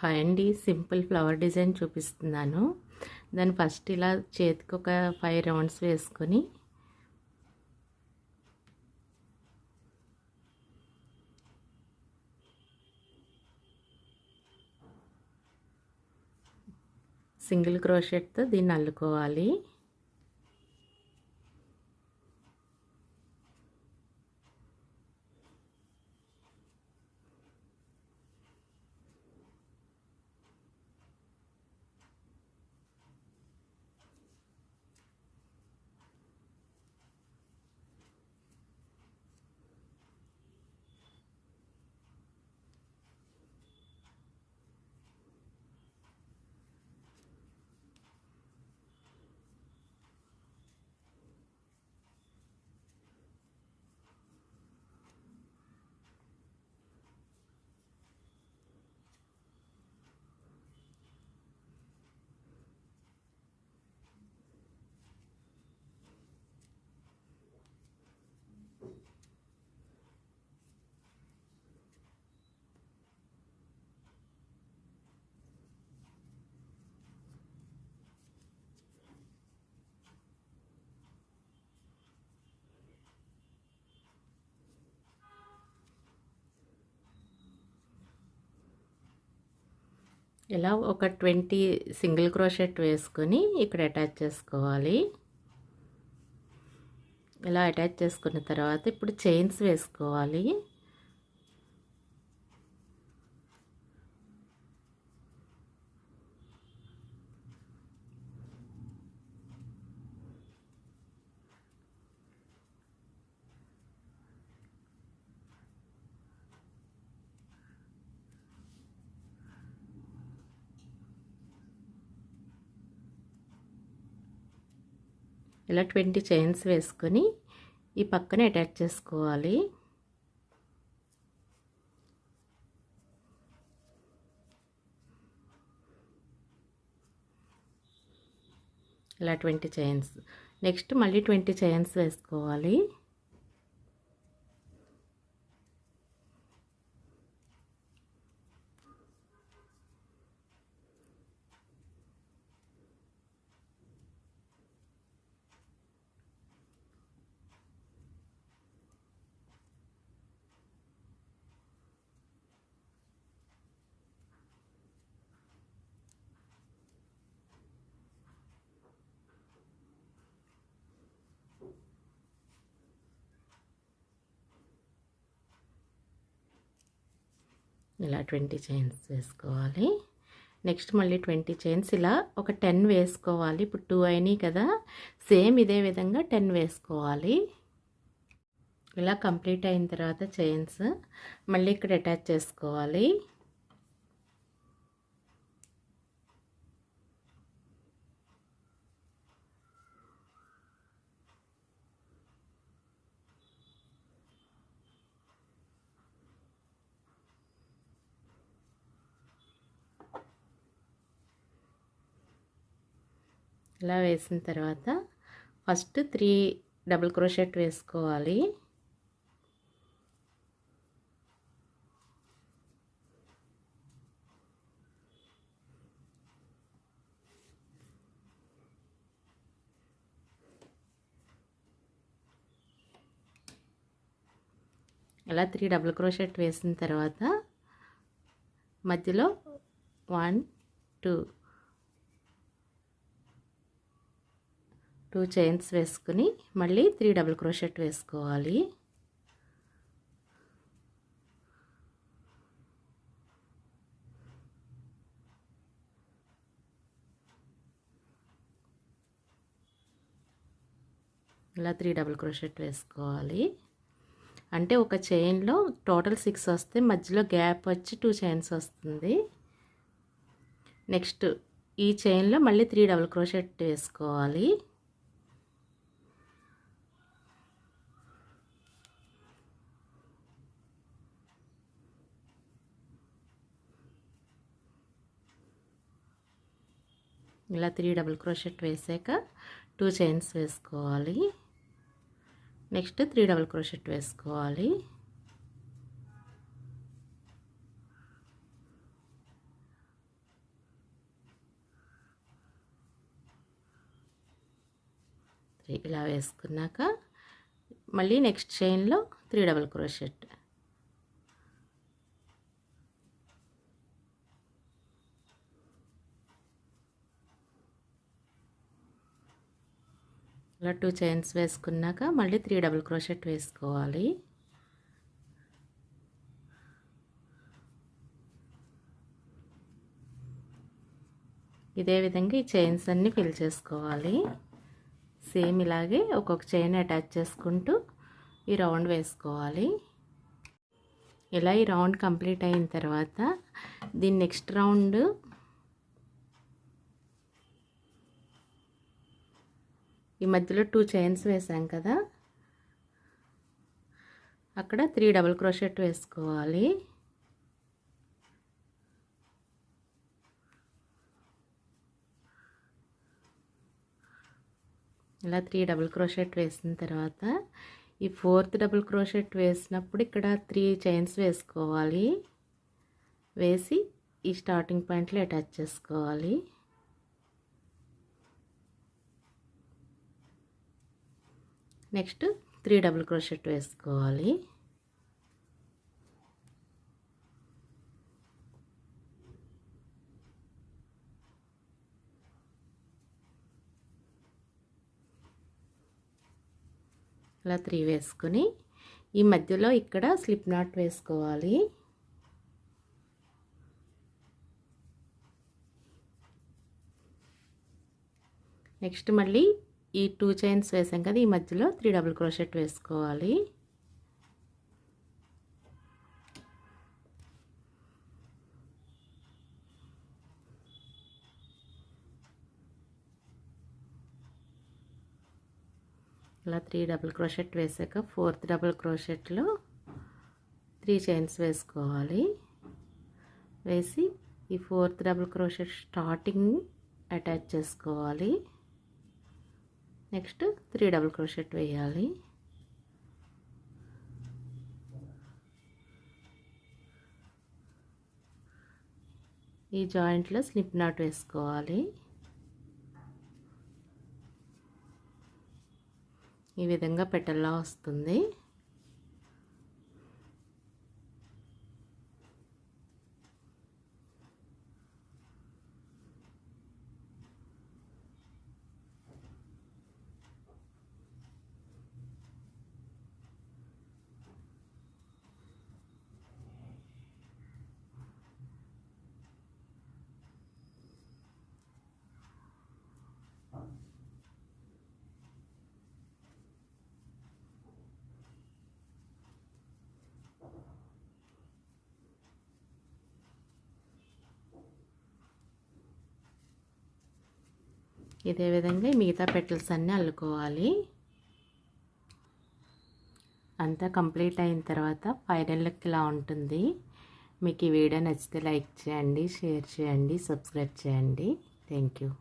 Hi అండి, simple flower design చూపిస్తున్నాను. దాన్ని ఫస్ట్ ఇలా చేతికి ఒక 5 రౌండ్స్ వేసుకొని సింగిల్ క్రోషెట్తో దీన్ని అల్లుకోవాలి. ఇలా ఒక 20 సింగిల్ క్రోషెట్ వేసుకొని ఇక్కడ అటాచ్ చేసుకోవాలి. ఇలా అటాచ్ చేసుకున్న తర్వాత ఇప్పుడు చైన్స్ వేసుకోవాలి. ఇలా 20 చైన్స్ వేసుకొని ఈ పక్కన అటాచ్ చేసుకోవాలి. ఇలా 20 చైన్స్. నెక్స్ట్ మళ్ళీ 20 చైన్స్ వేసుకోవాలి. ఇలా 20 చైన్స్ వేసుకోవాలి. నెక్స్ట్ మళ్ళీ 20 చైన్స్ ఇలా ఒక 10 వేసుకోవాలి. ఇప్పుడు 2 అయినాయి కదా, సేమ్ ఇదే విధంగా 10 వేసుకోవాలి. ఇలా కంప్లీట్ అయిన తర్వాత చైన్స్ మళ్ళీ ఇక్కడ అటాచ్ చేసుకోవాలి. ఇలా వేసిన తర్వాత ఫస్ట్ 3 డబుల్ క్రోషెట్ వేసుకోవాలి. అలా 3 డబుల్ క్రోషెట్ వేసిన తర్వాత మధ్యలో 1 2 చైన్స్ వేసుకుని మళ్ళీ 3 డబుల్ క్రోషెట్ వేసుకోవాలి. ఇలా 3 డబుల్ క్రోషెట్ వేసుకోవాలి. అంటే ఒక చైన్లో టోటల్ 6 వస్తే మధ్యలో గ్యాప్ వచ్చి 2 చైన్స్ వస్తుంది. నెక్స్ట్ ఈ చైన్లో మళ్ళీ 3 డబుల్ క్రోషెట్ వేసుకోవాలి. ఇలా 3 డబుల్ క్రోషెట్ వేసాక 2 చైన్స్ వేసుకోవాలి. నెక్స్ట్ 3 డబుల్ క్రోషెట్ 3 ఇలా వేసుకున్నాక మళ్ళీ నెక్స్ట్ చైన్లో 3 డబుల్ క్రోషెట్. ఇలా 2 చైన్స్ వేసుకున్నాక మళ్ళీ 3 డబుల్ క్రోషెట్ వేసుకోవాలి. ఇదే విధంగా ఈ చైన్స్ అన్నీ ఫిల్ చేసుకోవాలి. సేమ్ ఇలాగే ఒక్కొక్క చైన్ అటాచ్ చేసుకుంటూ ఈ రౌండ్ వేసుకోవాలి. ఇలా ఈ రౌండ్ కంప్లీట్ అయిన తర్వాత దీని నెక్స్ట్ రౌండ్ ఈ మధ్యలో 2 చైన్స్ వేసాం కదా, అక్కడ 3 డబుల్ క్రోషెట్ వేసుకోవాలి. ఇలా 3 డబుల్ క్రోషెట్ వేసిన తర్వాత ఈ 4th డబుల్ క్రోషెట్ వేసినప్పుడు ఇక్కడ 3 చైన్స్ వేసుకోవాలి. వేసి ఈ స్టార్టింగ్ పాయింట్లో అటాచ్ చేసుకోవాలి. నెక్స్ట్ 3 డబుల్ క్రోషెట్ వేసుకోవాలి. ఇలా 3 వేసుకొని ఈ మధ్యలో ఇక్కడ స్లిప్ నాట్ వేసుకోవాలి. నెక్స్ట్ మళ్ళీ ఈ 2 చైన్స్ వేసాం కదా, ఈ మధ్యలో 3 డబుల్ క్రోషెట్ వేసుకోవాలి. ఇలా 3 డబుల్ క్రోషెట్ వేసాక 4th డబుల్ క్రోషెట్లో 3 చైన్స్ వేసుకోవాలి. వేసి ఈ 4th double crochet starting attach చేసుకోవాలి. నెక్స్ట్ 3 డబుల్ క్రోషెట్ వేయాలి. ఈ జాయింట్లో స్లిప్ నాట్ వేసుకోవాలి. ఈ విధంగా పెట్టల్లా వస్తుంది. ఇదే విధంగా మిగతా పెటల్స్ అన్నీ అల్లుకోవాలి. అంతా కంప్లీట్ అయిన తర్వాత ఫైనల్ లుక్ ఇలా ఉంటుంది. మీకు ఈ వీడియో నచ్చితే లైక్ చేయండి, షేర్ చేయండి, సబ్స్క్రైబ్ చేయండి. Thank you.